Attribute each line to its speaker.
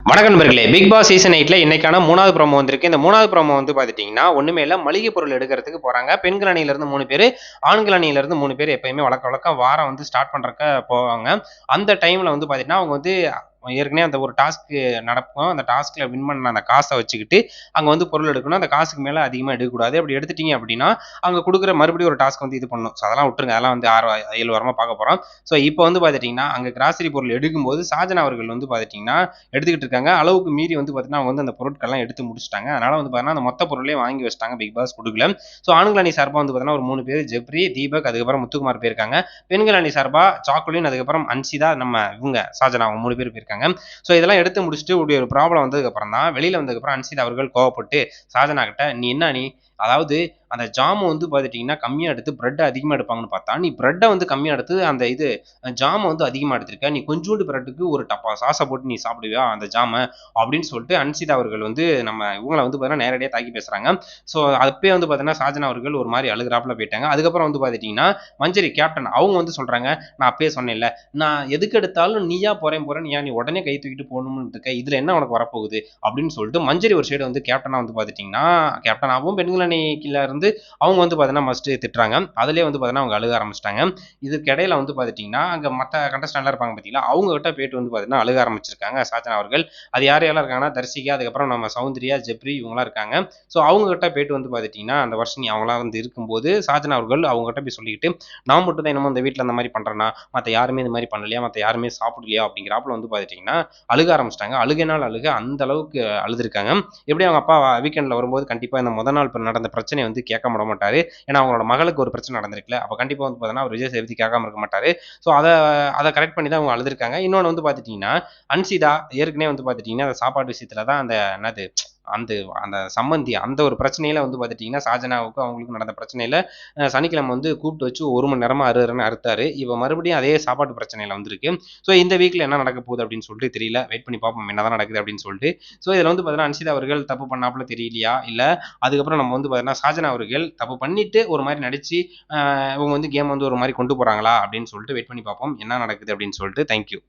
Speaker 1: வணக்கம் நண்பர்களே, big Boss season 8ல இன்னைக்கான 3வது ப்ரோமோ வந்திருக்கு. இந்த 3வது ப்ரோமோ வந்து பார்த்துட்டீங்கன்னா, ஒண்ணுமே இல்ல, மளிகை பொருள் எடுக்கிறதுக்கு போறாங்க. பெண்கள் அணியிலிருந்து 3 பேரு, ஆண்கள் அணியிலிருந்து 3 பேர் எப்பயுமே வழக்கம் வாரம் வந்து ஸ்டார்ட் பண்றதுக்கு போவாங்க. அந்த டைம்ல வந்து பார்த்துட்டீங்கன்னா, அவங்க வந்து ஏற்கனவே அந்த ஒரு டாஸ்க் நடக்கும். அந்த டாஸ்க்ல வின் பண்ண அந்த காசை வச்சுக்கிட்டு அங்க வந்து பொருள் எடுக்கணும். அந்த காசுக்கு மேல அதிகமா எடுக்கக்கூடாது. அப்படி எடுத்துட்டீங்க அப்படின்னா, அங்க குடுக்குற மறுபடியும் ஒரு டாஸ்க் வந்து இது பண்ணணும். ஸோ அதெல்லாம் விட்டுருங்க. அதெல்லாம் வந்து 6 7 வாரமா பார்க்க போறோம். ஸோ இப்போ வந்து பார்த்துட்டீங்கன்னா, அங்க கிராசரி பொருள் எடுக்கும்போது ஷாஜனா அவர்கள் வந்து பார்த்துட்டீங்கன்னா எடுத்துக்கிட்டு இருக்காங்க. அளவுக்கு மீறி வந்து பார்த்தீங்கன்னா, அவங்க வந்து அந்த பொருட்கள்லாம் எடுத்து முடிச்சுட்டாங்க. அதனால வந்து பார்த்தீங்கன்னா, அந்த மொத்த பொருளையும் வாங்கி வச்சுட்டாங்க. பிக் பாஸ் குடுக்கல. ஸோ ஆண்கள் அணி சார்பா வந்து பார்த்தீங்கன்னா, ஒரு 3 பேர் ஜெப்ரி, தீபக், அதுக்கப்புறம் முத்துக்குமார் போயிருக்காங்க. பெண்கள் அணி சார்பா சாக்குலின், அதுக்கப்புறம் அன்சிதா, நம்ம இவங்க ஷாஜனா அவங்க 3 பேர் போயிருக்காங்க. ஸோ இதெல்லாம் எடுத்து முடிச்சுட்டு இப்படி ஒரு ப்ராப்ளம் வந்ததுக்கப்புறம் தான் வெளியில வந்ததுக்கப்புறம் அன்சிதா அவர்கள் கோவப்பட்டு ஷாஜனா கிட்ட, "நீ என்ன நீ அதாவது அந்த ஜாம வந்து பார்த்துட்டீங்கன்னா, கம்மியா எடுத்து பிரெட் அதிகமா எடுப்பாங்கன்னு பார்த்தா, நீ பிரெட்ட வந்து கம்மியா எடுத்து அந்த இது ஜாம வந்து அதிகமா எடுத்திருக்க. நீ கொஞ்சூண்டு பிரெட்டுக்கு ஒரு டப்பா சாஸ போட்டு நீ சாப்பிடுவியா அந்த ஜாம?" அப்படின்னு சொல்லிட்டு அன்சிதா அவர்கள் வந்து நம்ம இவங்கள வந்து பார்த்தீங்கன்னா நேரடியா தாக்கி பேசுறாங்க. ஸோ அப்பயே வந்து பார்த்தீங்கன்னா, ஷாஜனா அவர்கள் ஒரு மாரி அழுகுறாப்புல போயிட்டாங்க. அதுக்கப்புறம் வந்து பார்த்துட்டீங்கன்னா, மஞ்சரி கேப்டன் அவங்க வந்து சொல்றாங்க, "நான் அப்பயே சொன்னேன்ல, நான் எதுக்கு எடுத்தாலும் நீயா போறேன்னு ஏன் நீ உடனே கை தூக்கிட்டு போகணும்னு இருக்க? இதுல என்ன உனக்கு வரப்போகுது?" அப்படின்னு சொல்லிட்டு மஞ்சரி ஒரு சைடு வந்து கேப்டனா வந்து பார்த்துட்டீங்கன்னா, கேப்டனாவும் பெண்கள் அணிக்குள்ள இருந்து அவங்க வந்து பார்த்தீங்கன்னா ஃபர்ஸ்ட்டு திட்டுறாங்க. அதிலேயே வந்து பார்த்தீங்கன்னா அவங்க அழுக ஆரம்பிச்சுட்டாங்க. இதுக்கு இடையில வந்து பார்த்துட்டீங்கன்னா, அங்க மத்த கண்டஸ்டன்ட்லாம் இருப்பாங்க பார்த்தீங்களா, அவங்க கிட்ட போயிட்டு வந்து பார்த்தீங்கன்னா அழுக ஆரம்பிச்சிருக்காங்க ஷாஜனா அவர்கள். அது யார் யாரெல்லாம் இருக்காங்கன்னா, தர்சிகா, அதுக்கப்புறம் நம்ம சௌந்தர்யா, ஜெப்ரி இவங்கலாம் இருக்காங்க. ஸோ அவங்க கிட்ட போயிட்டு வந்து பார்த்துட்டீங்கன்னா, அந்த வர்ஷினி அவங்கலாம் வந்து இருக்கும்போது, ஷாஜனா அவர்கள் அவங்க கிட்ட போய் சொல்லிக்கிட்டு, "நான் மட்டும் தான் என்னமோ இந்த வீட்ல அந்த மாரி பண்றேனா? மத்த யாருமே இந்த மாரி பண்ணலையா? மத்த யாருமே சாப்பிடலையா?" அப்படிங்கிறாப்புல வந்து பார்த்துட்டீங்கன்னா, அழுக ஆரம்பிச்சுட்டாங்க. அழுகைனால அழுக அந்த அளவுக்கு அழுதுருக்காங்க. எப்படியும் அவங்க அப்பா வீக்கெண்ட்ல வரும்போது கண்டிப்பா இந்த முதல் நாள் நடந்த பிரச்சனைய வந்து கேட்காம விட மாட்டாரு. ஏன்னா அவங்களோட மகளுக்கு ஒரு பிரச்சனை நடந்திருக்குல்ல. அப்ப கண்டிப்பா வந்து பார்த்தீங்கன்னா, அவர் விஜய் சேதுபதி கேட்காம இருக்க மாட்டாரு. ஸோ அத கரெக்ட் பண்ணி தான் அவங்க அழுதுருக்காங்க. இன்னொன்னு வந்து பார்த்துட்டீங்கன்னா, அன்சிதா ஏற்கனவே வந்து பார்த்துட்டீங்கன்னா, அந்த சாப்பாடு விஷயத்துல தான் அந்த என்னது அந்த அந்த சம்மந்தி அந்த ஒரு பிரச்சனையில வந்து பார்த்துட்டீங்கன்னா, ஷாஜனாவுக்கும் அவங்களுக்கும் நடந்த பிரச்சனையில சனிக்கிழமை வந்து கூப்பிட்டு வச்சு 1 மணி நேரமா அரு அருன்னு அறுத்தாரு. இவ மறுபடியும் அதே சாப்பாட்டு பிரச்சனையில வந்திருக்கு. ஸோ இந்த வீக்ல என்ன நடக்க போகுது அப்படின்னு சொல்லிட்டு தெரியல. வெயிட் பண்ணி பார்ப்போம் என்னதான் நடக்குது அப்படின்னு சொல்லிட்டு. ஸோ இதுல வந்து பார்த்தீங்கன்னா, அன்சிதா அவர்கள் தப்பு பண்ணாப்புல தெரியலையா? இல்ல அதுக்கப்புறம் நம்ம வந்து பார்த்தீங்கன்னா, ஷாஜனா அவர்கள் தப்பு பண்ணிட்டு ஒரு மாரி நடிச்சு, இவங்க வந்து கேம் வந்து ஒரு மாரி கொண்டு போறாங்களா? அப்படின்னு சொல்லிட்டு வெயிட் பண்ணி பார்ப்போம். என்ன நடக்குது அப்படின்னு சொல்லிட்டு. Thank you.